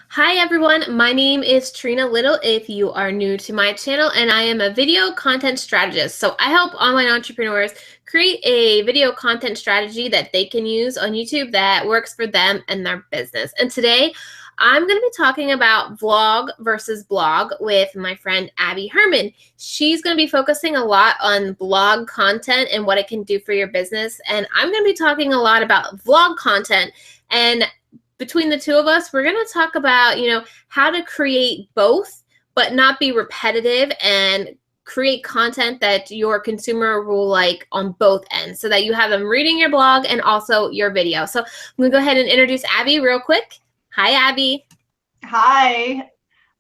Hi everyone, my name is Trina Little if you are new to my channel, and I am a video content strategist. So I help online entrepreneurs create a video content strategy that they can use on YouTube that works for them and their business. And today I'm going to be talking about vlog versus blog with my friend Abby Herman. She's going to be focusing a lot on blog content and what it can do for your business. And I'm going to be talking a lot about vlog content. And between the two of us, we're going to talk about, how to create both, but not be repetitive and create content that your consumer will like on both ends so that you have them reading your blog and also your video. So I'm going to go ahead and introduce Abby real quick. Hi, Abby. Hi.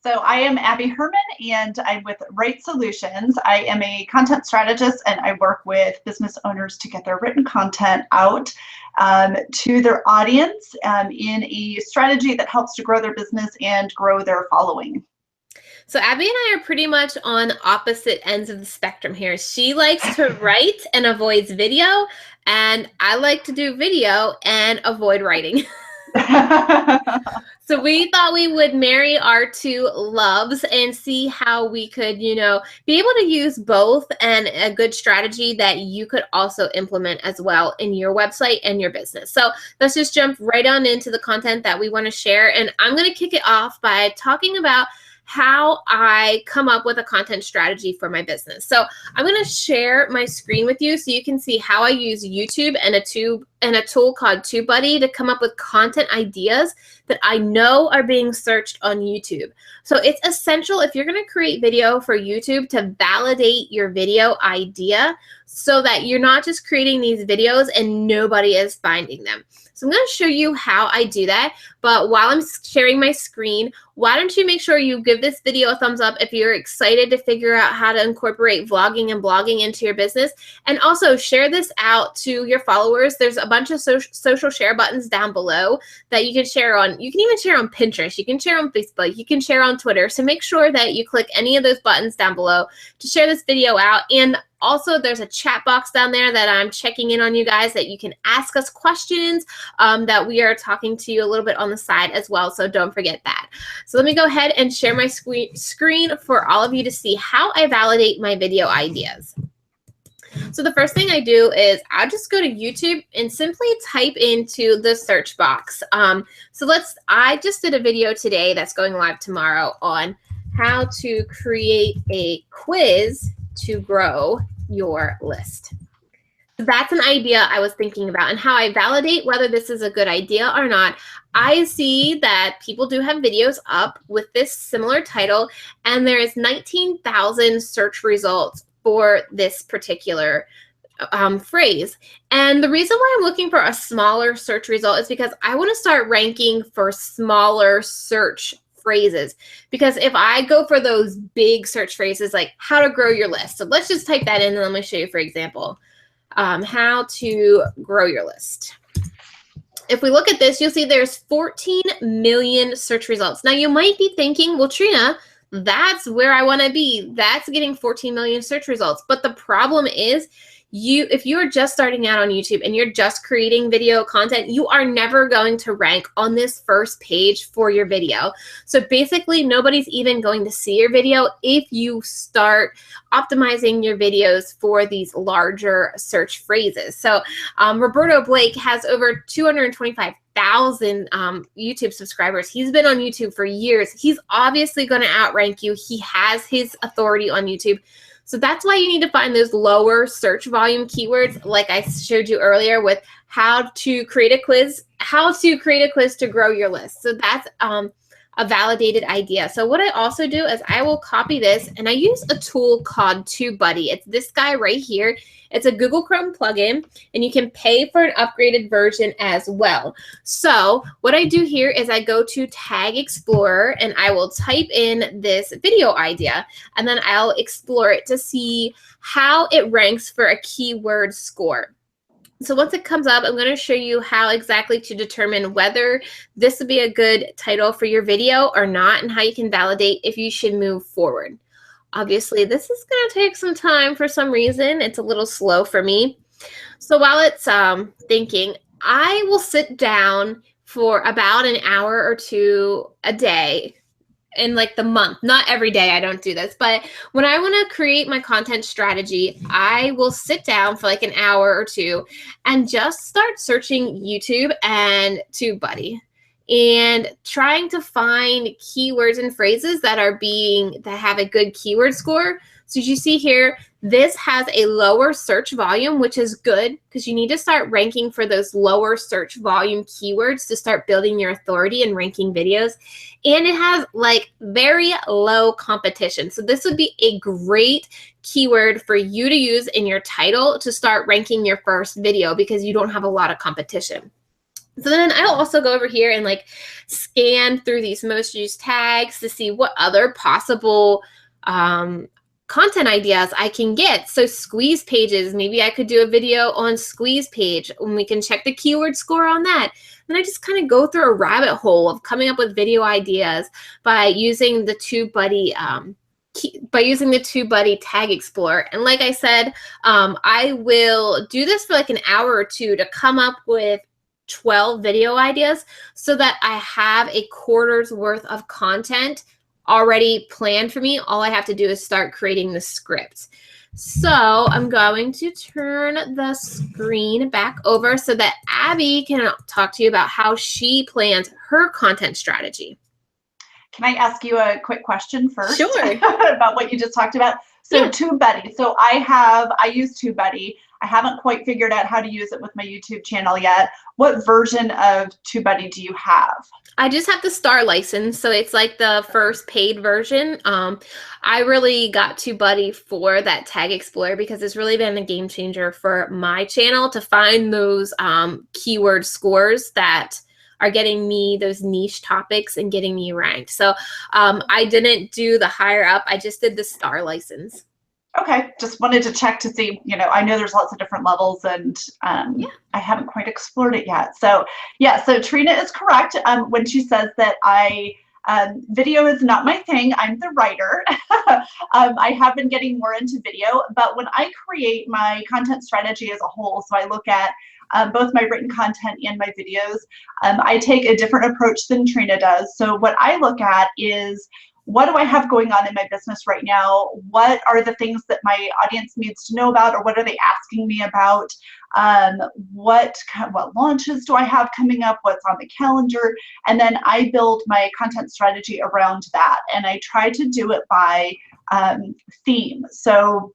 So I am Abby Herman, and I'm with Right Solutions. I am a content strategist, and I work with business owners to get their written content out to their audience in a strategy that helps to grow their business and grow their following. So Abby and I are pretty much on opposite ends of the spectrum here. She likes to write and avoids video, and I like to do video and avoid writing. So we thought we would marry our two loves and see how we could, be able to use both, and a good strategy that you could also implement as well in your website and your business. So let's just jump right on into the content that we want to share. And I'm going to kick it off by talking about how I come up with a content strategy for my business. So I'm going to share my screen with you so you can see how I use YouTube and a tool called TubeBuddy to come up with content ideas that I know are being searched on YouTube. So it's essential if you're going to create video for YouTube to validate your video idea so that you're not just creating these videos and nobody is finding them. So I'm going to show you how I do that. But while I'm sharing my screen, why don't you make sure you give this video a thumbs up if you're excited to figure out how to incorporate vlogging and blogging into your business. And also share this out to your followers. There's a bunch of social share buttons down below that you can share on. You can even share on Pinterest. You can share on Facebook. You can share on Twitter. So make sure that you click any of those buttons down below to share this video out. And also, there's a chat box down there that I'm checking in on you guys that you can ask us questions that we are talking to you a little bit on the side as well. So don't forget that. So let me go ahead and share my screen for all of you to see how I validate my video ideas. So the first thing I do is I just go to YouTube and simply type into the search box. I just did a video today that's going live tomorrow on how to create a quiz to grow your list. That's an idea I was thinking about, and how I validate whether this is a good idea or not. I see that people do have videos up with this similar title, and there is 19,000 search results for this particular phrase. And the reason why I'm looking for a smaller search result is because I want to start ranking for smaller search phrases, because if I go for those big search phrases like how to grow your list, so let's just type that in and let me show you, for example, how to grow your list. If we look at this, you'll see there's 14 million search results. Now you might be thinking, well, Trina, that's where I want to be. That's getting 14 million search results. But the problem is, if you are just starting out on YouTube and you're just creating video content, you are never going to rank on this first page for your video. So basically, nobody's even going to see your video if you start optimizing your videos for these larger search phrases. So Roberto Blake has over 225,000 YouTube subscribers. He's been on YouTube for years. He's obviously going to outrank you. He has his authority on YouTube. So that's why you need to find those lower search volume keywords, like I showed you earlier with how to create a quiz to grow your list. So that's a validated idea. So what I also do is I will copy this, and I use a tool called TubeBuddy. It's this guy right here. It's a Google Chrome plugin, and you can pay for an upgraded version as well. So what I do here is I go to Tag Explorer, and I will type in this video idea, and then I'll explore it to see how it ranks for a keyword score. So once it comes up, I'm going to show you how exactly to determine whether this would be a good title for your video or not, and how you can validate if you should move forward. Obviously, this is going to take some time for some reason. It's a little slow for me. So while it's thinking, I will sit down for about an hour or two a day in like the month. Not every day, I don't do this, but when I want to create my content strategy, I will sit down for like an hour or two and just start searching YouTube and TubeBuddy and trying to find keywords and phrases that have a good keyword score. So as you see here, this has a lower search volume, which is good because you need to start ranking for those lower search volume keywords to start building your authority and ranking videos. And it has like very low competition. So this would be a great keyword for you to use in your title to start ranking your first video because you don't have a lot of competition. So then I'll also go over here and like scan through these most used tags to see what other possible content ideas I can get. So squeeze pages, maybe I could do a video on squeeze page and we can check the keyword score on that. Then I just kind of go through a rabbit hole of coming up with video ideas by using the TubeBuddy Tag Explorer. And like I said, I will do this for like an hour or two to come up with 12 video ideas so that I have a quarter's worth of content already planned for me. All I have to do is start creating the script. So I'm going to turn the screen back over so that Abby can talk to you about how she plans her content strategy. Can I ask you a quick question first? Sure. About what you just talked about? So yeah. TubeBuddy. So I use TubeBuddy. I haven't quite figured out how to use it with my YouTube channel yet. What version of TubeBuddy do you have? I just have the Star license, so it's like the first paid version. I really got TubeBuddy for that Tag Explorer because it's really been a game changer for my channel to find those keyword scores that are getting me those niche topics and getting me ranked. So I didn't do the higher up. I just did the Star license. Okay, just wanted to check to see, I know there's lots of different levels and I haven't quite explored it yet. So yeah, so Trina is correct when she says that video is not my thing. I'm the writer. I have been getting more into video, but when I create my content strategy as a whole, so I look at both my written content and my videos, I take a different approach than Trina does. So what I look at is, what do I have going on in my business right now? What are the things that my audience needs to know about, or what are they asking me about? What launches do I have coming up? What's on the calendar? And then I build my content strategy around that. And I try to do it by theme. So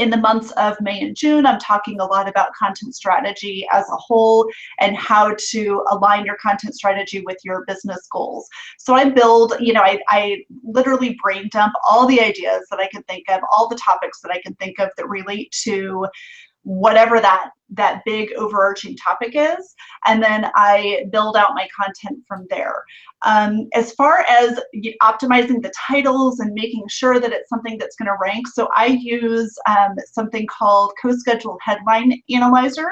in the months of May and June, I'm talking a lot about content strategy as a whole and how to align your content strategy with your business goals. So I build, I literally brain dump all the ideas that I can think of, all the topics that I can think of that relate to whatever that big overarching topic is, and then I build out my content from there. As far as optimizing the titles and making sure that it's something that's going to rank, so I use something called Co-Schedule Headline Analyzer,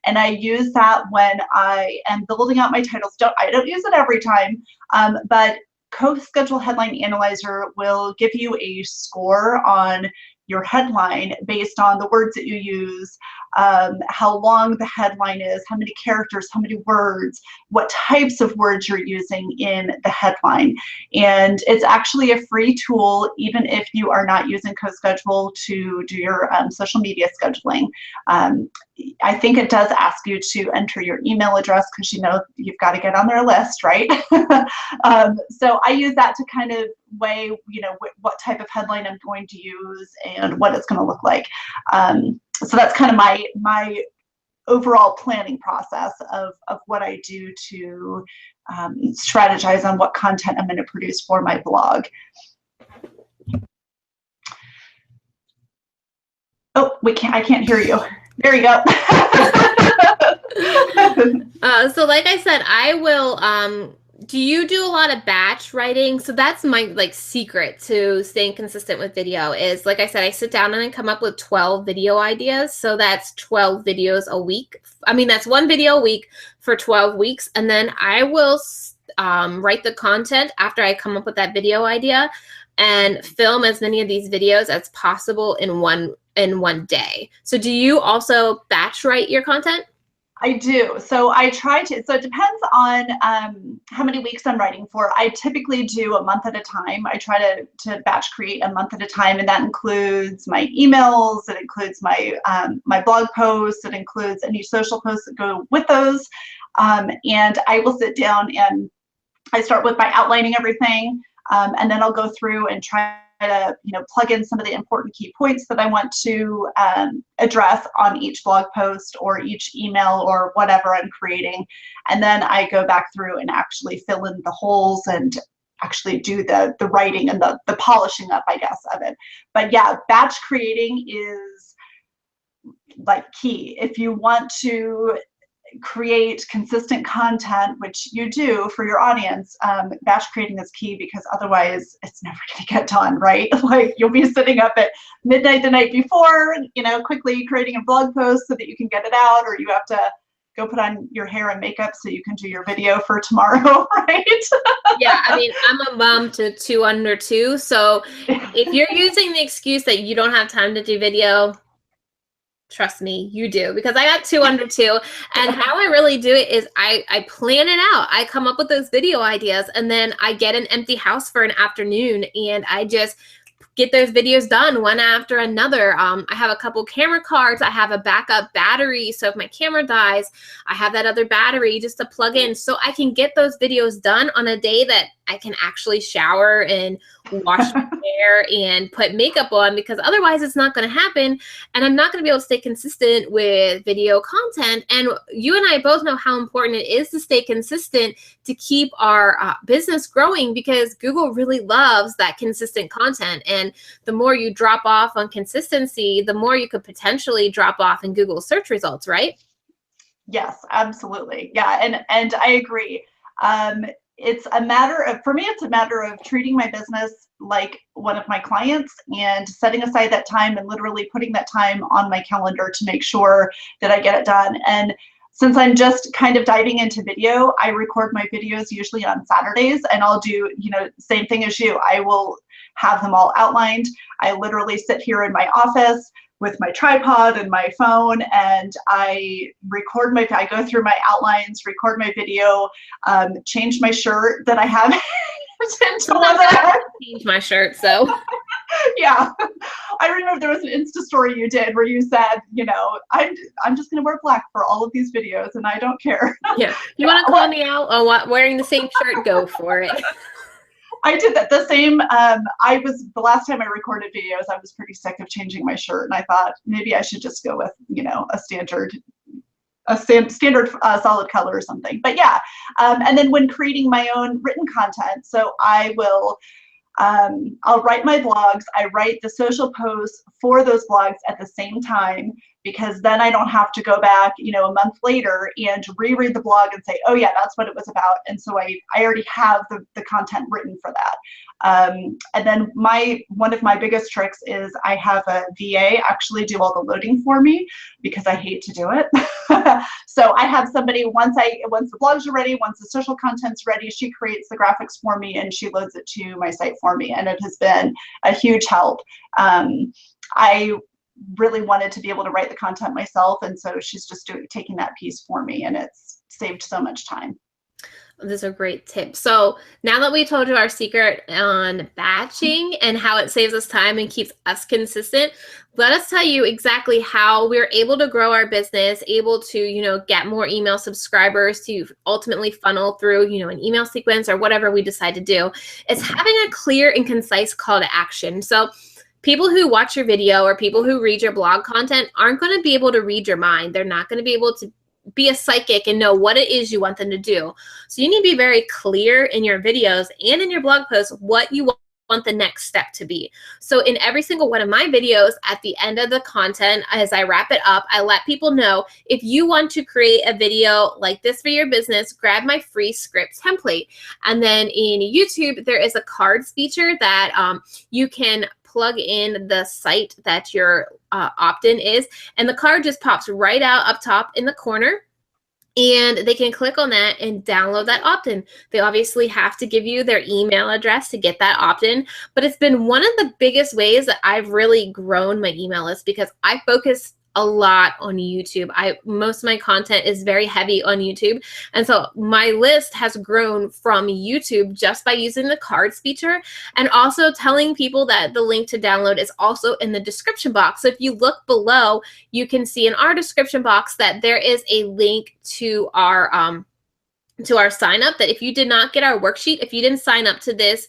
and I use that when I am building out my titles. I don't use it every time, but Co-Schedule Headline Analyzer will give you a score on your headline based on the words that you use, how long the headline is, how many characters, how many words, what types of words you're using in the headline. And it's actually a free tool, even if you are not using CoSchedule to do your social media scheduling. I think it does ask you to enter your email address because you've got to get on their list, right? So I use that to kind of weigh, what type of headline I'm going to use and what it's going to look like. So that's kind of my overall planning process of what I do to strategize on what content I'm going to produce for my blog. Oh, I can't hear you. There you go. So like I said, I will, do you do a lot of batch writing? So that's my secret to staying consistent with video is, like I said, I sit down and I come up with 12 video ideas. So that's 12 videos a week. I mean, that's one video a week for 12 weeks. And then I will write the content after I come up with that video idea and film as many of these videos as possible in one day. So do you also batch write your content? I do. So I try to, so it depends on how many weeks I'm writing for. I typically do a month at a time. I try to batch create a month at a time, and that includes my emails, it includes my my blog posts, it includes any social posts that go with those. And I will sit down and I start with by outlining everything, and then I'll go through and try to plug in some of the important key points that I want to address on each blog post or each email or whatever I'm creating. And then I go back through and actually fill in the holes and actually do the writing and the polishing up, I guess, of it. But yeah, batch creating is like key. If you want to create consistent content, which you do for your audience, batch creating is key, because otherwise it's never going to get done, right? Like you'll be sitting up at midnight the night before, quickly creating a blog post so that you can get it out, or you have to go put on your hair and makeup so you can do your video for tomorrow, right? Yeah, I mean, I'm a mom to 2 under 2, so if you're using the excuse that you don't have time to do video, trust me, you do, because I got 2 under 2. And how I really do it is I plan it out. I come up with those video ideas, and then I get an empty house for an afternoon, and I just get those videos done one after another. I have a couple camera cards. I have a backup battery. So if my camera dies, I have that other battery just to plug in, so I can get those videos done on a day that I can actually shower and wash my hair and put makeup on, because otherwise it's not going to happen. And I'm not going to be able to stay consistent with video content. And you and I both know how important it is to stay consistent to keep our business growing, because Google really loves that consistent content. And the more you drop off on consistency, the more you could potentially drop off in Google search results, right? Yes, absolutely. Yeah, and I agree. It's a matter of, for me, it's a matter of treating my business like one of my clients and setting aside that time and literally putting that time on my calendar to make sure that I get it done. And since I'm just kind of diving into video, I record my videos usually on Saturdays, and I'll do, same thing as you. I will have them all outlined. I literally sit here in my office with my tripod and my phone, and I go through my outlines, record my video, change my shirt that I have. Change my shirt, so. Yeah, I remember there was an Insta story you did where you said, I'm just going to wear black for all of these videos, and I don't care. Yeah, you want to call me out on wearing the same shirt? Go for it. I did that. The same. The last time I recorded videos, I was pretty sick of changing my shirt, and I thought maybe I should just go with, a standard solid color or something. But yeah, and then when creating my own written content, so I will. I'll write my blogs. I write the social posts for those blogs at the same time, because then I don't have to go back, a month later and reread the blog and say, oh yeah, that's what it was about. And so I already have the content written for that. And then one of my biggest tricks is I have a VA actually do all the loading for me, because I hate to do it. So I have somebody, once the blogs are ready, once the social content's ready, she creates the graphics for me and she loads it to my site for me. And it has been a huge help. I really wanted to be able to write the content myself, and so she's just taking that piece for me, and it's saved so much time. Those are great tips. So now that we told you our secret on batching and how it saves us time and keeps us consistent, let us tell you exactly how we're able to grow our business, able to, get more email subscribers to ultimately funnel through, an email sequence or whatever we decide to do. It's having a clear and concise call to action. So people who watch your video or people who read your blog content aren't going to be able to read your mind. They're not going to be able to be a psychic and know what it is you want them to do. So you need to be very clear in your videos and in your blog posts what you want the next step to be. So in every single one of my videos, at the end of the content, as I wrap it up, I let people know, if you want to create a video like this for your business, grab my free script template. And then in YouTube, there is a cards feature that you can plug in the site that your opt-in is, and the card just pops right out up top in the corner, and they can click on that and download that opt-in. They obviously have to give you their email address to get that opt-in, but it's been one of the biggest ways that I've really grown my email list, because I focus a lot on YouTube. Most of my content is very heavy on YouTube. And so my list has grown from YouTube just by using the cards feature, and also telling people that the link to download is also in the description box. So if you look below, you can see in our description box that there is a link to our sign up, that if you did not get our worksheet, if you didn't sign up to this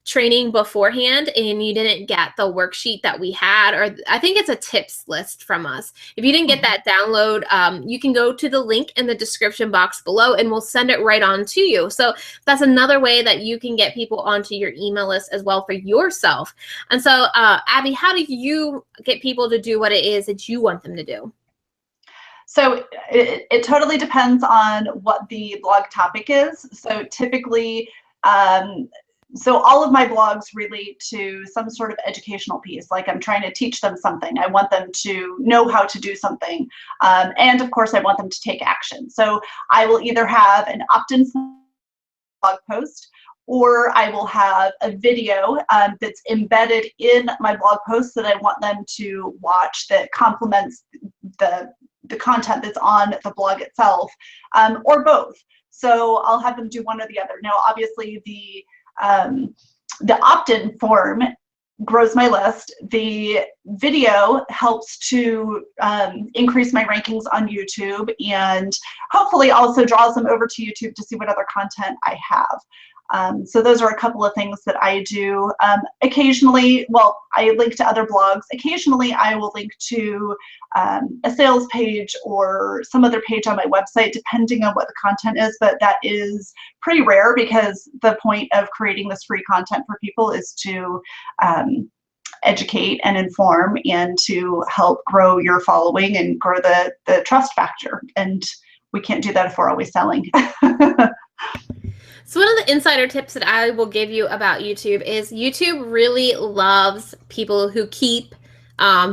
training beforehand and you didn't get the worksheet that we had, or I think it's a tips list from us, if you didn't get that download, you can go to the link in the description box below and we'll send it right on to you. So that's another way that you can get people onto your email list as well for yourself. And so Abby, how do you get people to do what it is that you want them to do? So it totally depends on what the blog topic is. So typically, so all of my blogs relate to some sort of educational piece, like I'm trying to teach them something. I want them to know how to do something. And of course, I want them to take action. So I will either have an opt-in blog post, or I will have a video that's embedded in my blog post that I want them to watch that complements the content that's on the blog itself, or both. So I'll have them do one or the other. Now, obviously, the opt-in form grows my list. The video helps to increase my rankings on YouTube, and hopefully also draws them over to YouTube to see what other content I have. So those are a couple of things that I do. Occasionally, well, I link to other blogs. Occasionally, I will link to a sales page or some other page on my website, depending on what the content is, but that is pretty rare because the point of creating this free content for people is to educate and inform and to help grow your following and grow the trust factor. And we can't do that if we're always selling. So one of the insider tips that I will give you about YouTube is YouTube really loves people who keep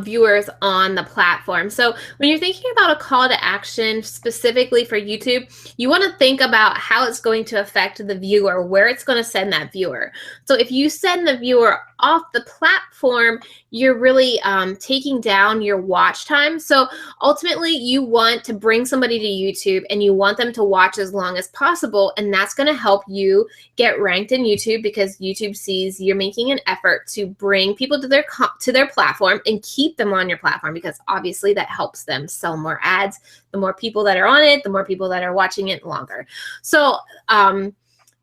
viewers on the platform. So when you're thinking about a call to action specifically for YouTube, you want to think about how it's going to affect the viewer, where it's going to send that viewer. So if you send the viewer off the platform, you're really taking down your watch time. So ultimately, you want to bring somebody to YouTube and you want them to watch as long as possible. And that's going to help you get ranked in YouTube, because YouTube sees you're making an effort to bring people to their platform and keep them on your platform, because obviously that helps them sell more ads. The more people that are on it, the more people that are watching it longer. So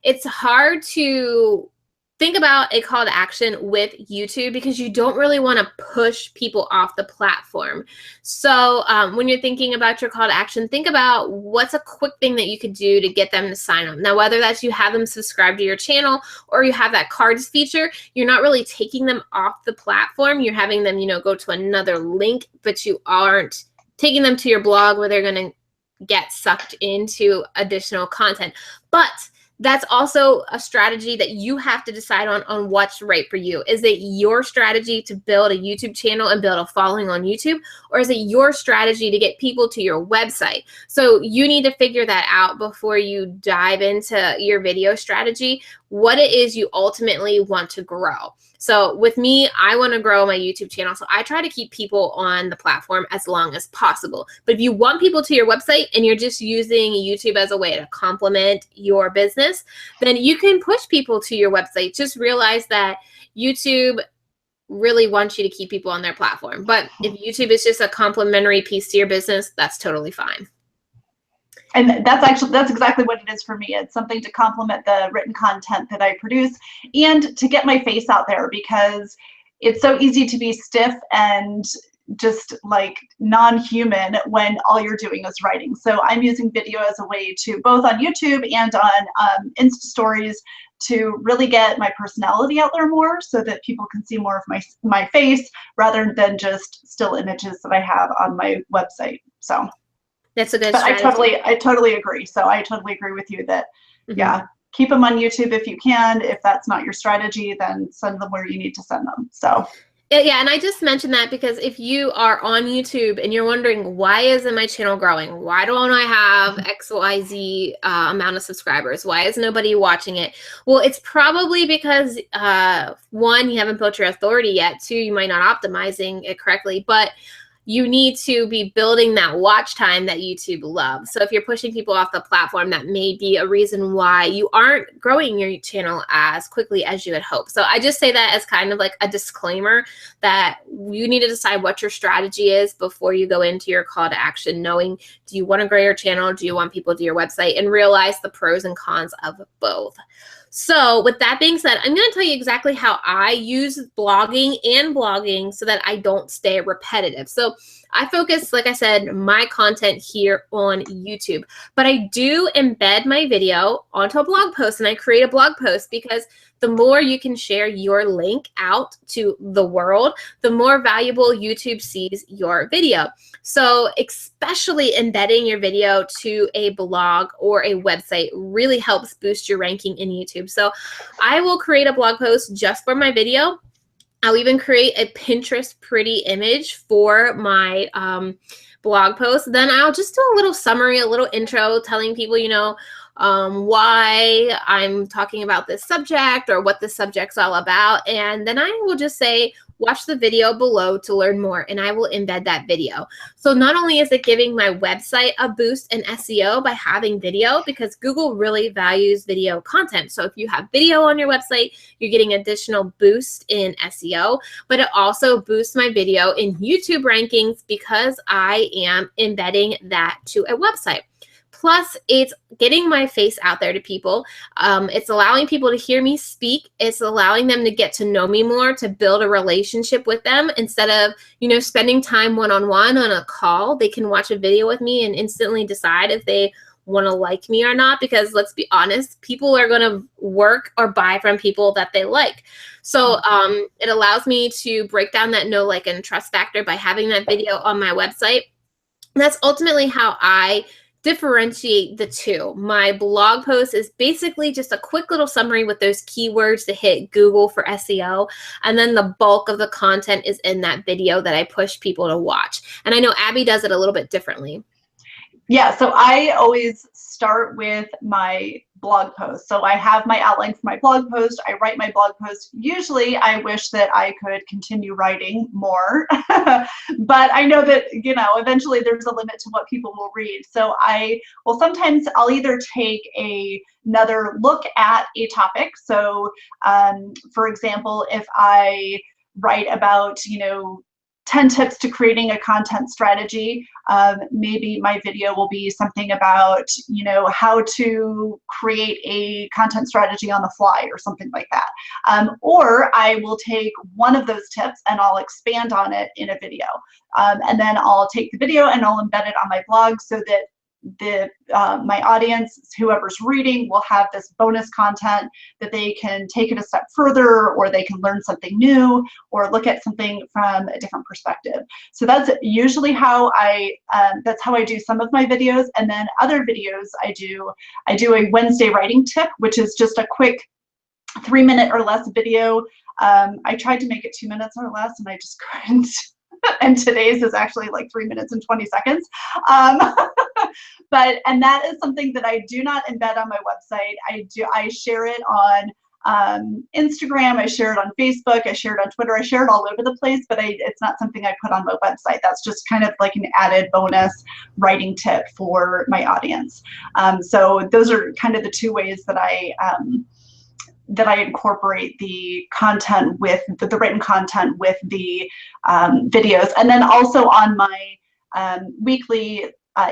it's hard to think about a call to action with YouTube because you don't really want to push people off the platform. So when you're thinking about your call to action, think about what's a quick thing that you could do to get them to sign up. Now, whether that's you have them subscribe to your channel or you have that cards feature, you're not really taking them off the platform. You're having them, go to another link, but you aren't taking them to your blog where they're going to get sucked into additional content. But that's also a strategy that you have to decide on what's right for you. Is it your strategy to build a YouTube channel and build a following on YouTube, or is it your strategy to get people to your website? So you need to figure that out before you dive into your video strategy, what it is you ultimately want to grow. So with me, I want to grow my YouTube channel. So I try to keep people on the platform as long as possible. But if you want people to your website and you're just using YouTube as a way to complement your business, then you can push people to your website. Just realize that YouTube really wants you to keep people on their platform. But if YouTube is just a complementary piece to your business, that's totally fine. And that's exactly what it is for me. It's something to complement the written content that I produce and to get my face out there, because it's so easy to be stiff and just like non-human when all you're doing is writing. So I'm using video as a way to, both on YouTube and on Insta stories, to really get my personality out there more so that people can see more of my face rather than just still images that I have on my website. So that's a good strategy. But I totally agree. So I totally agree with you that, yeah, keep them on YouTube if you can. If that's not your strategy, then send them where you need to send them. So yeah, and I just mentioned that because if you are on YouTube and you're wondering, why isn't my channel growing? Why don't I have XYZ amount of subscribers? Why is nobody watching it? Well, it's probably because, one, you haven't built your authority yet. Two, you might not optimizing it correctly. But you need to be building that watch time that YouTube loves. So if you're pushing people off the platform, that may be a reason why you aren't growing your channel as quickly as you had hoped. So I just say that as kind of like a disclaimer that you need to decide what your strategy is before you go into your call to action, knowing, do you want to grow your channel? Do you want people to your website? And realize the pros and cons of both. So with that being said, I'm going to tell you exactly how I use blogging so that I don't stay repetitive. So I focus, like I said, my content here on YouTube, but I do embed my video onto a blog post, and I create a blog post because the more you can share your link out to the world, the more valuable YouTube sees your video. So especially embedding your video to a blog or a website really helps boost your ranking in YouTube. So I will create a blog post just for my video. I'll even create a Pinterest pretty image for my blog post. Then I'll just do a little summary, a little intro telling people, why I'm talking about this subject or what this subject's all about. And then I will just say, watch the video below to learn more, and I will embed that video. So not only is it giving my website a boost in SEO by having video, because Google really values video content. So if you have video on your website, you're getting additional boost in SEO, but it also boosts my video in YouTube rankings because I am embedding that to a website. Plus, it's getting my face out there to people. It's allowing people to hear me speak. It's allowing them to get to know me more, to build a relationship with them. Instead of, spending time one-on-one on a call, they can watch a video with me and instantly decide if they want to like me or not, because let's be honest, people are going to work or buy from people that they like. So it allows me to break down that know, like, and trust factor by having that video on my website. And that's ultimately how I differentiate the two. My blog post is basically just a quick little summary with those keywords to hit Google for SEO. And then the bulk of the content is in that video that I push people to watch. And I know Abby does it a little bit differently. Yeah, so I always start with my blog post. So I have my outline for my blog post. I write my blog post. Usually I wish that I could continue writing more, but I know that, eventually there's a limit to what people will read. So sometimes I'll either take another look at a topic. So for example, if I write about, 10 tips to creating a content strategy. Maybe my video will be something about, how to create a content strategy on the fly or something like that. Or I will take one of those tips and I'll expand on it in a video. And then I'll take the video and I'll embed it on my blog so that my audience, whoever's reading, will have this bonus content that they can take it a step further, or they can learn something new, or look at something from a different perspective. So that's usually how I do some of my videos. And then other videos I do a Wednesday writing tip, which is just a quick 3-minute or less video. I tried to make it 2 minutes or less, and I just couldn't. And today's is actually like 3 minutes and 20 seconds. And that is something that I do not embed on my website. I share it on Instagram, I share it on Facebook, I share it on Twitter, I share it all over the place, but it's not something I put on my website. That's just kind of like an added bonus writing tip for my audience. So those are kind of the two ways that I incorporate the content with the written content with the videos. And then also on my weekly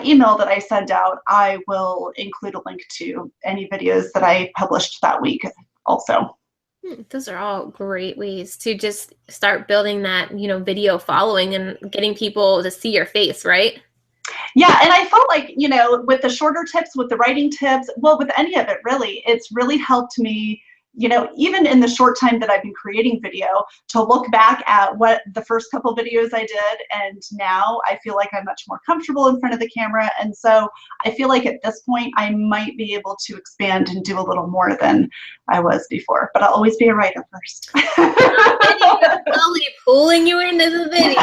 email that I send out, I will include a link to any videos that I published that week also. Those are all great ways to just start building that, video following and getting people to see your face, right? Yeah, and I felt like, with the shorter tips, with the writing tips, well, with any of it really, it's really helped me, even in the short time that I've been creating video, to look back at what the first couple videos I did, and now I feel like I'm much more comfortable in front of the camera. And so I feel like at this point I might be able to expand and do a little more than I was before, but I'll always be a writer first. Slowly pulling you into the video.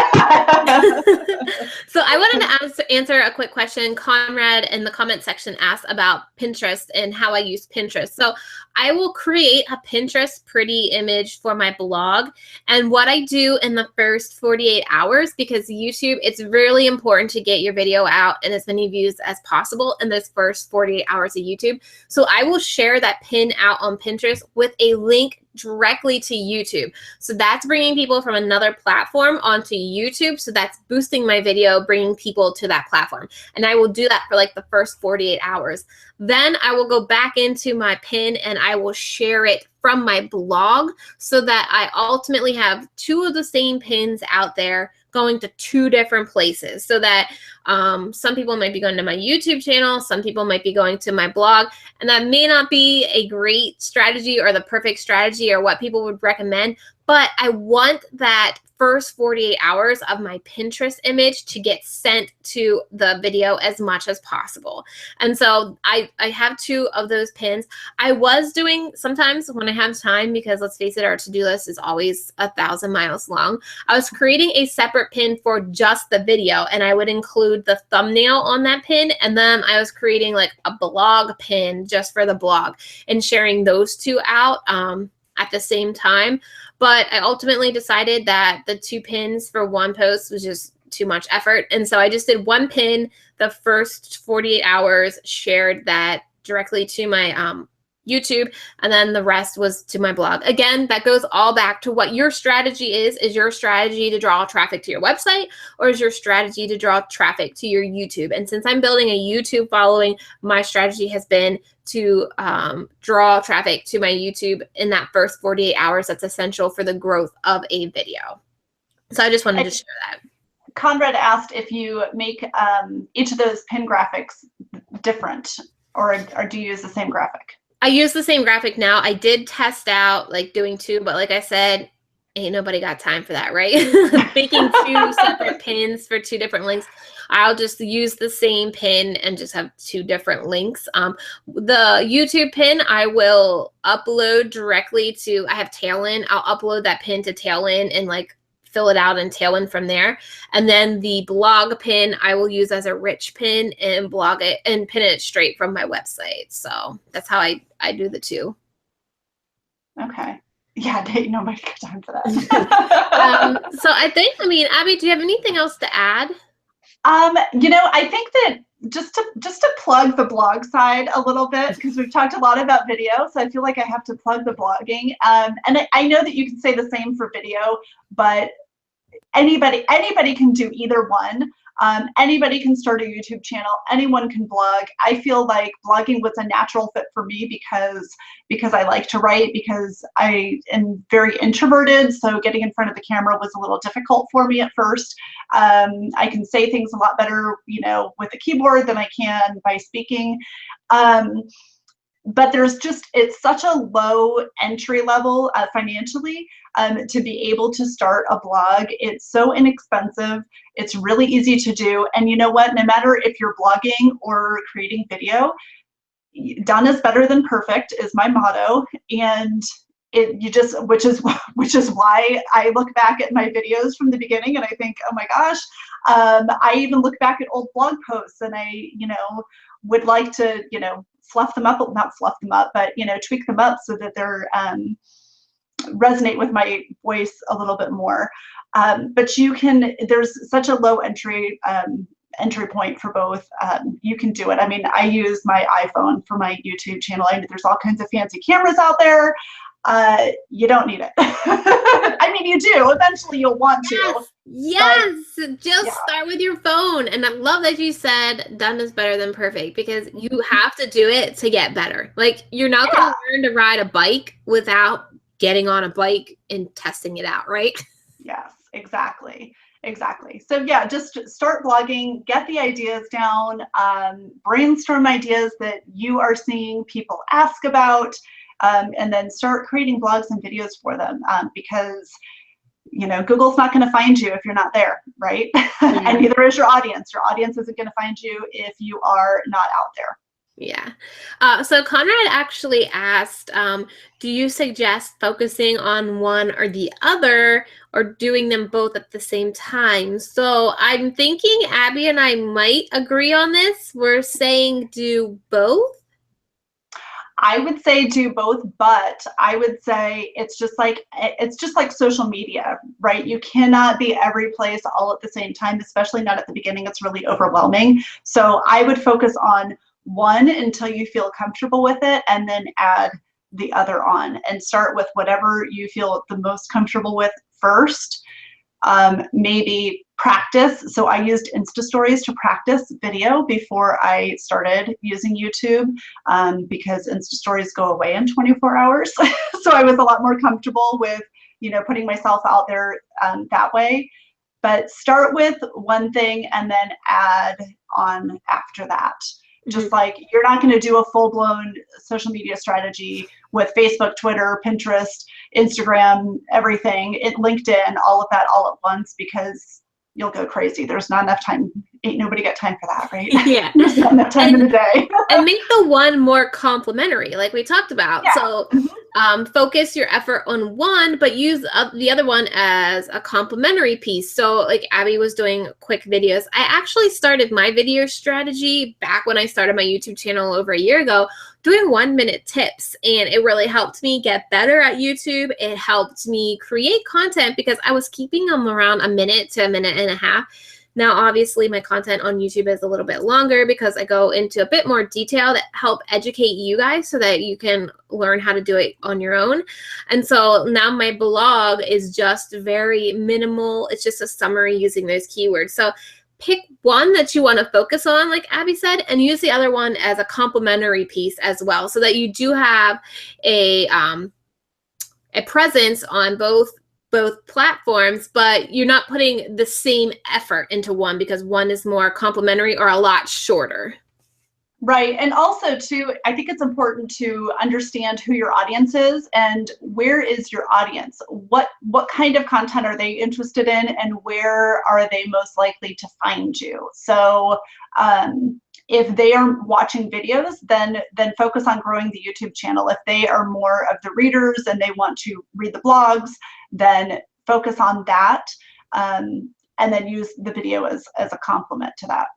So I wanted to answer a quick question. Conrad in the comment section asked about Pinterest and how I use Pinterest. So I will create create a Pinterest pretty image for my blog. And what I do in the first 48 hours, because YouTube, it's really important to get your video out and as many views as possible in those first 48 hours of YouTube. So I will share that pin out on Pinterest with a link directly to YouTube. So that's bringing people from another platform onto YouTube. So that's boosting my video, bringing people to that platform. And I will do that for like the first 48 hours. Then I will go back into my pin and I will share it from my blog so that I ultimately have two of the same pins out there going to two different places, so that some people might be going to my YouTube channel, some people might be going to my blog, and that may not be a great strategy or the perfect strategy or what people would recommend, but I want that first 48 hours of my Pinterest image to get sent to the video as much as possible. And so I have two of those pins. I was doing sometimes when I have time, because let's face it, our to-do list is always 1,000 miles long. I was creating a separate pin for just the video, and I would include the thumbnail on that pin, and then I was creating like a blog pin just for the blog and sharing those two out at the same time. But I ultimately decided that the two pins for one post was just too much effort. And so I just did one pin the first 48 hours, shared that directly to my YouTube, and then the rest was to my blog. Again, that goes all back to what your strategy is. Is your strategy to draw traffic to your website, or is your strategy to draw traffic to your YouTube? And since I'm building a YouTube following, my strategy has been to draw traffic to my YouTube in that first 48 hours. That's essential for the growth of a video. So I just wanted to share that. Conrad asked if you make each of those pin graphics different, or do you use the same graphic? I use the same graphic now. I did test out like doing two, but like I said, ain't nobody got time for that, right? Making two separate pins for two different links. I'll just use the same pin and just have two different links. The YouTube pin, I will upload directly to, I have Tailwind. I'll upload that pin to Tailwind and like fill it out in Tailwind from there. And then the blog pin, I will use as a rich pin and blog it and pin it straight from my website. So that's how I do the two. Okay. Yeah, nobody got time for that. So I think, I mean, Abby, do you have anything else to add? You know, I think that just to plug the blog side a little bit, because we've talked a lot about video, so I feel like I have to plug the blogging. And I know that you can say the same for video, but anybody can do either one. Anybody can start a YouTube channel. Anyone can blog. I feel like blogging was a natural fit for me because I like to write, because I am very introverted. So getting in front of the camera was a little difficult for me at first. I can say things a lot better, you know, with a keyboard than I can by speaking. But it's such a low entry level financially to be able to start a blog. It's so inexpensive. It's really easy to do. And you know what? No matter if you're blogging or creating video, done is better than perfect is my motto. And which is why I look back at my videos from the beginning and I think, oh my gosh, I even look back at old blog posts and I, you know, would like to, you know, fluff them up, not fluff them up, but, you know, tweak them up so that they're resonate with my voice a little bit more. But there's such a low entry point for both. You can do it. I mean, I use my iPhone for my YouTube channel. I mean, there's all kinds of fancy cameras out there. You don't need it. I mean, you do. Eventually you'll want to. Yes. Just start with your phone. And I love that you said done is better than perfect, because you have to do it to get better. Like, you're not going to learn to ride a bike without getting on a bike and testing it out, right? Yes, exactly. Exactly. So yeah, just start blogging, get the ideas down, brainstorm ideas that you are seeing people ask about, and then start creating blogs and videos for them, because, you know, Google's not going to find you if you're not there, right? Mm-hmm. And neither is your audience. Your audience isn't going to find you if you are not out there. Yeah. So Conrad actually asked, do you suggest focusing on one or the other, or doing them both at the same time? So I'm thinking Abby and I might agree on this. We're saying do both. I would say do both, but I would say it's just like social media, right? You cannot be every place all at the same time, especially not at the beginning. It's really overwhelming. So I would focus on one until you feel comfortable with it, and then add the other on, and start with whatever you feel the most comfortable with first. Maybe practice. So I used Insta stories to practice video before I started using YouTube, because Insta stories go away in 24 hours. So I was a lot more comfortable with, putting myself out there that way. But start with one thing and then add on after that. Just like you're not going to do a full-blown social media strategy with Facebook, Twitter, Pinterest, Instagram, everything, LinkedIn, all of that all at once, because you'll go crazy. There's not enough time. Ain't nobody got time for that, right? Yeah. There's not enough time in the day. And make the one more complementary, like we talked about. Yeah. So focus your effort on one, but use the other one as a complementary piece. So like Abby was doing quick videos. I actually started my video strategy back when I started my YouTube channel over a year ago, doing 1-minute tips. And it really helped me get better at YouTube. It helped me create content because I was keeping them around a minute to a minute and a half. Now, obviously, my content on YouTube is a little bit longer because I go into a bit more detail that help educate you guys so that you can learn how to do it on your own. And so now my blog is just very minimal. It's just a summary using those keywords. So pick one that you want to focus on, like Abby said, and use the other one as a complementary piece as well, so that you do have a presence on both platforms, but you're not putting the same effort into one because one is more complementary or a lot shorter. Right. And also too, I think it's important to understand who your audience is and where is your audience. What kind of content are they interested in, and where are they most likely to find you? So if they are watching videos, then focus on growing the YouTube channel. If they are more of the readers and they want to read the blogs, then focus on that, and then use the video as a complement to that.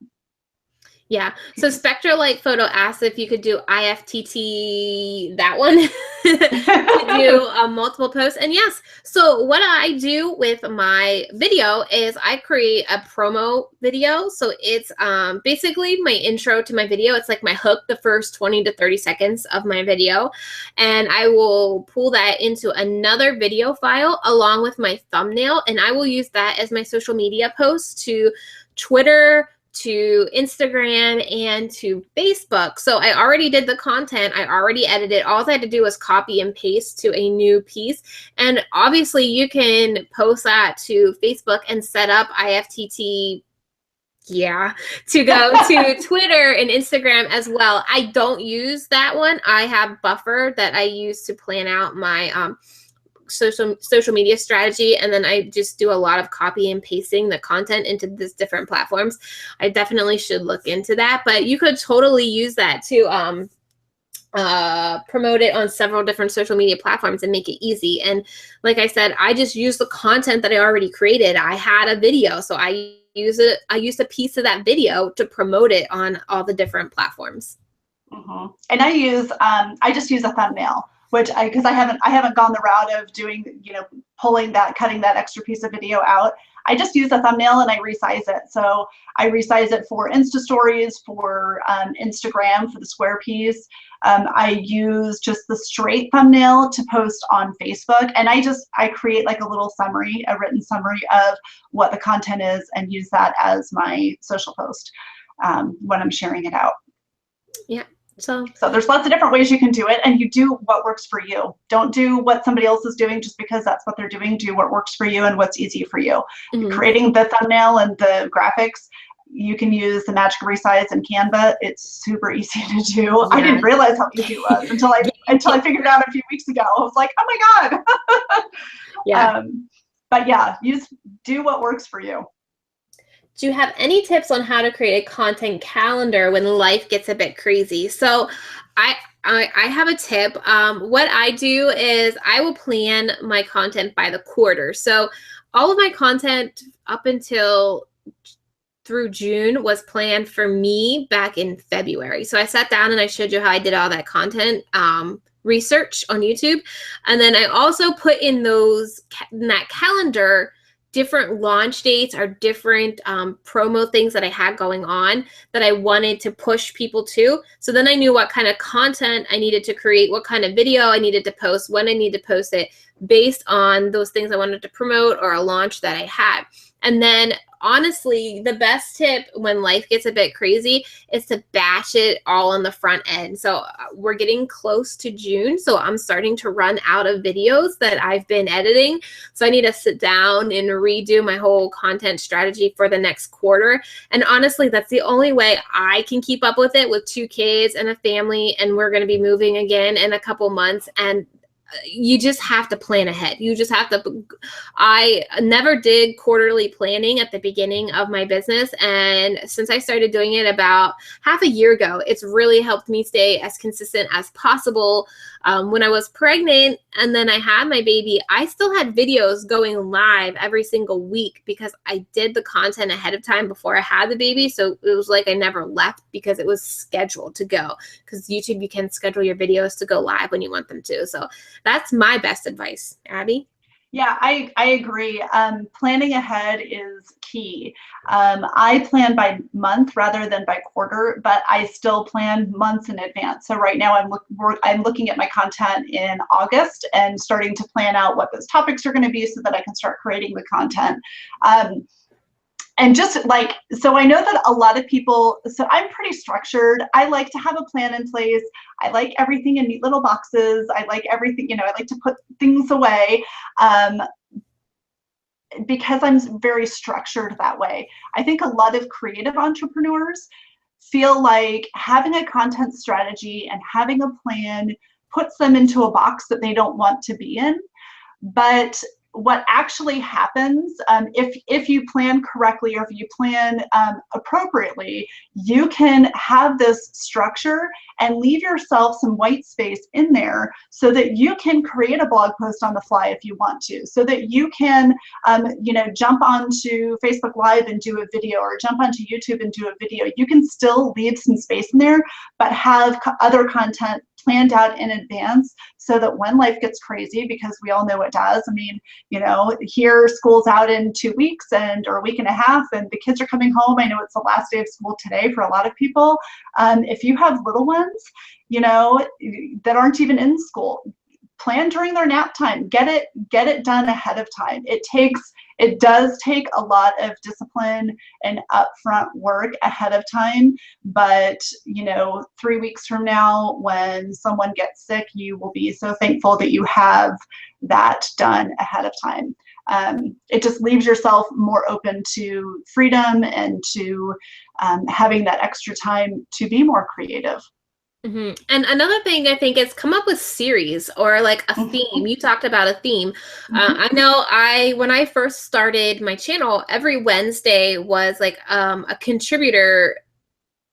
Yeah. So Spectra Light Photo asked if you could do IFTT, that one, to do multiple posts. And yes, so what I do with my video is I create a promo video. So it's basically my intro to my video. It's like my hook, the first 20 to 30 seconds of my video. And I will pull that into another video file along with my thumbnail. And I will use that as my social media post to Twitter, to Instagram, and to Facebook. So I already did the content. I already edited. All I had to do was copy and paste to a new piece. And obviously you can post that to Facebook and set up IFTT, to go to Twitter and Instagram as well. I don't use that one. I have Buffer that I use to plan out my social media strategy, and then I just do a lot of copy and pasting the content into these different platforms. I definitely should look into that, but you could totally use that to promote it on several different social media platforms and make it easy. And like I said, I just use the content that I already created. I had a video, so I used a piece of that video to promote it on all the different platforms. And I just use a thumbnail, which because I haven't gone the route of doing, cutting that extra piece of video out. I just use a thumbnail and I resize it. So I resize it for Insta stories, for Instagram, for the square piece. I use just the straight thumbnail to post on Facebook. And I create like a little summary, a written summary of what the content is, and use that as my social post when I'm sharing it out. Yeah. So there's lots of different ways you can do it, and you do what works for you. Don't do what somebody else is doing just because that's what they're doing. Do what works for you and what's easy for you. Creating the thumbnail and the graphics, you can use the Magic Resize in Canva. It's super easy to do. Yeah. I didn't realize how easy it was until I figured it out a few weeks ago. I was like, oh my God. Yeah. But yeah, do what works for you. Do you have any tips on how to create a content calendar when life gets a bit crazy? So I have a tip. What I do is I will plan my content by the quarter. So all of my content up until through June was planned for me back in February. So I sat down and I showed you how I did all that content research on YouTube. And then I also put in that calendar different launch dates or different promo things that I had going on that I wanted to push people to. So then I knew what kind of content I needed to create, what kind of video I needed to post, when I need to post it based on those things I wanted to promote or a launch that I had. And then honestly, the best tip when life gets a bit crazy is to batch it all on the front end. So we're getting close to June, so I'm starting to run out of videos that I've been editing. So I need to sit down and redo my whole content strategy for the next quarter. And honestly, that's the only way I can keep up with it with 2 kids and a family, and we're going to be moving again in a couple months. And you just have to plan ahead. You just have to. I never did quarterly planning at the beginning of my business. And since I started doing it about half a year ago, it's really helped me stay as consistent as possible. When I was pregnant and then I had my baby, I still had videos going live every single week because I did the content ahead of time before I had the baby. So it was like I never left because it was scheduled to go. Because YouTube, you can schedule your videos to go live when you want them to. So that's my best advice. Abby? Yeah, I agree. Planning ahead is key. I plan by month rather than by quarter, but I still plan months in advance. So right now I'm looking at my content in August and starting to plan out what those topics are going to be so that I can start creating the content. And just like, so I know that a lot of people, so I'm pretty structured. I like to have a plan in place. I like everything in neat little boxes. I like everything, I like to put things away because I'm very structured that way. I think a lot of creative entrepreneurs feel like having a content strategy and having a plan puts them into a box that they don't want to be in. But what actually happens if you plan correctly or if you plan appropriately, you can have this structure and leave yourself some white space in there so that you can create a blog post on the fly if you want to, so that you can jump onto Facebook Live and do a video, or jump onto YouTube and do a video. You can still leave some space in there, but have other content planned out in advance so that when life gets crazy, because we all know it does. I mean, here school's out in 2 weeks or a week and a half, and the kids are coming home. I know it's the last day of school today for a lot of people. If you have little ones, that aren't even in school, plan during their nap time. Get it done ahead of time. It does take a lot of discipline and upfront work ahead of time, but 3 weeks from now, when someone gets sick, you will be so thankful that you have that done ahead of time. It just leaves yourself more open to freedom and to having that extra time to be more creative. Mm-hmm. And another thing I think is come up with series or like a theme. You talked about a theme. I know when I first started my channel, every Wednesday was like a contributor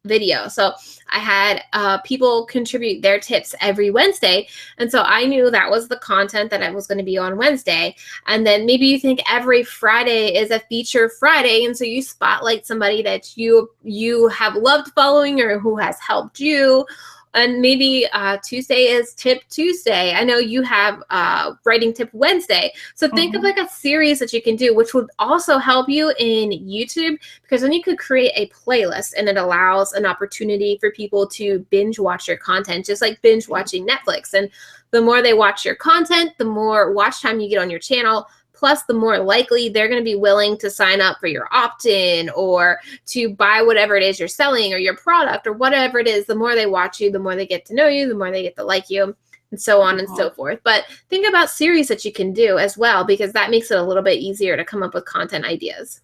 video. So I had people contribute their tips every Wednesday. And so I knew that was the content that I was going to be on Wednesday. And then maybe you think every Friday is a feature Friday. And so you spotlight somebody that you have loved following or who has helped you. And maybe Tuesday is Tip Tuesday. I know you have Writing Tip Wednesday. So think of like a series that you can do, which would also help you in YouTube, because then you could create a playlist and it allows an opportunity for people to binge watch your content, just like binge watching Netflix. And the more they watch your content, the more watch time you get on your channel. Plus, the more likely they're going to be willing to sign up for your opt-in or to buy whatever it is you're selling or your product or whatever it is. The more they watch you, the more they get to know you, the more they get to like you, and so on and so forth. But think about series that you can do as well, because that makes it a little bit easier to come up with content ideas.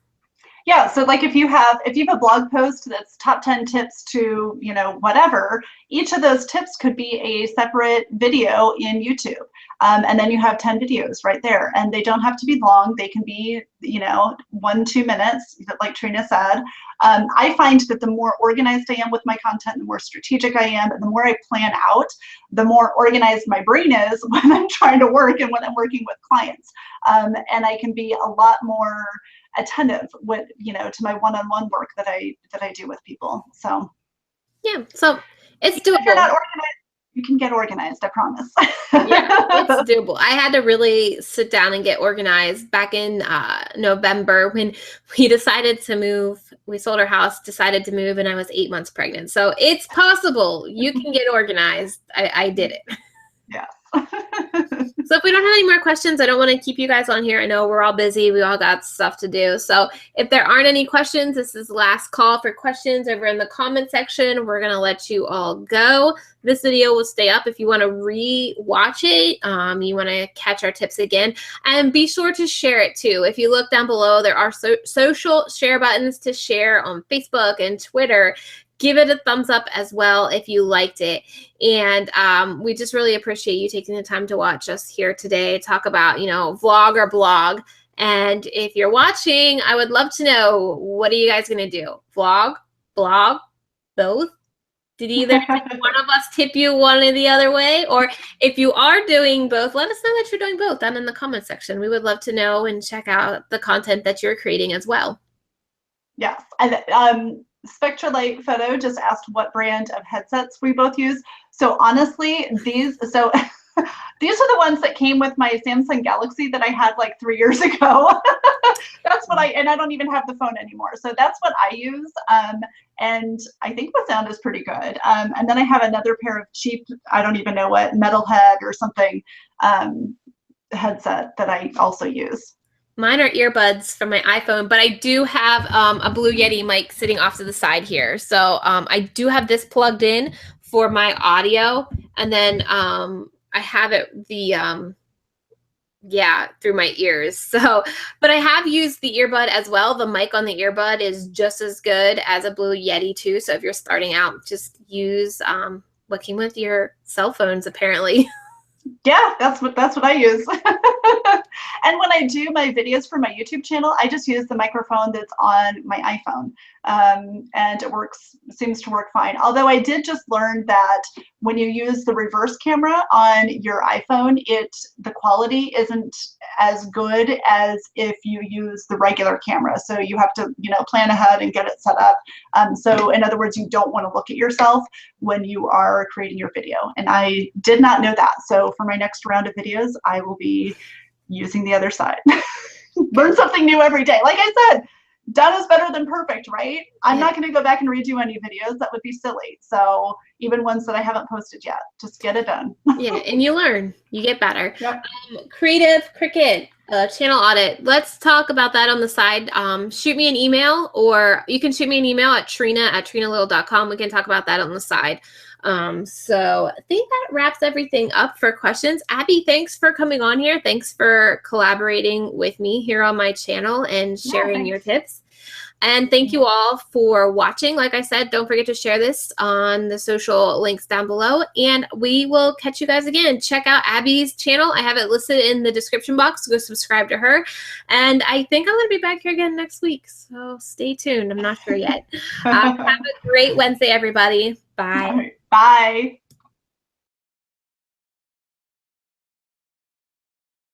Yeah, so like if you have a blog post that's top 10 tips to, whatever, each of those tips could be a separate video in YouTube. And then you have 10 videos right there, and they don't have to be long. They can be, 1-2 minutes, like Trina said. I find that the more organized I am with my content, the more strategic I am, and the more I plan out, the more organized my brain is when I'm trying to work and when I'm working with clients. And I can be a lot more attentive with, to my one-on-one work that I do with people. So yeah, so it's even if you're not doable. organized, you can get organized, I promise. Yeah, it's doable. I had to really sit down and get organized back in November when we decided to move. We sold our house, decided to move, and I was 8 months pregnant. So it's possible. You can get organized. I did it. Yes. So if we don't have any more questions, I don't want to keep you guys on here. I know we're all busy. We all got stuff to do. So if there aren't any questions, this is the last call for questions over in the comment section. We're going to let you all go. This video will stay up if you want to re-watch it. You want to catch our tips again. And be sure to share it too. If you look down below, there are social share buttons to share on Facebook and Twitter. Give it a thumbs up as well if you liked it. And we just really appreciate you taking the time to watch us here today, talk about, vlog or blog. And if you're watching, I would love to know, what are you guys going to do? Vlog, blog, both? Did either one of us tip you one or the other way? Or if you are doing both, let us know that you're doing both down in the comment section. We would love to know and check out the content that you're creating as well. Yes. And Spectralite Photo just asked what brand of headsets we both use. So honestly, these are the ones that came with my Samsung Galaxy that I had like 3 years ago. That's what and I don't even have the phone anymore. So that's what I use. And I think the sound is pretty good. And then I have another pair of cheap, I don't even know what, Metalhead or something headset that I also use. Mine are earbuds from my iPhone, but I do have a Blue Yeti mic sitting off to the side here. So I do have this plugged in for my audio, and then I have it through my ears. So, but I have used the earbud as well. The mic on the earbud is just as good as a Blue Yeti too. So if you're starting out, just use what came with your cell phones apparently. Yeah, that's what I use. And when I do my videos for my YouTube channel, I just use the microphone that's on my iPhone. And it seems to work fine. Although I did just learn that when you use the reverse camera on your iPhone, the quality isn't as good as if you use the regular camera. So you have to, plan ahead and get it set up. So in other words, you don't want to look at yourself when you are creating your video. And I did not know that. So for my next round of videos, I will be using the other side. Learn something new every day. Like I said, done is better than perfect, right? I'm not going to go back and redo any videos. That would be silly. So even ones that I haven't posted yet, just get it done. Yeah, and you learn. You get better. Yep. Creative Cricket channel audit. Let's talk about that on the side. Shoot me an email, or you can shoot me an email at Trina@TrenaLittle.com. We can talk about that on the side. So I think that wraps everything up for questions. Abby, thanks for coming on here. Thanks for collaborating with me here on my channel and sharing your tips. And thank you all for watching. Like I said, don't forget to share this on the social links down below, and we will catch you guys again. Check out Abby's channel. I have it listed in the description box. Go subscribe to her. And I think I'm going to be back here again next week, so stay tuned. I'm not sure yet. Have a great Wednesday, everybody. Bye. Bye.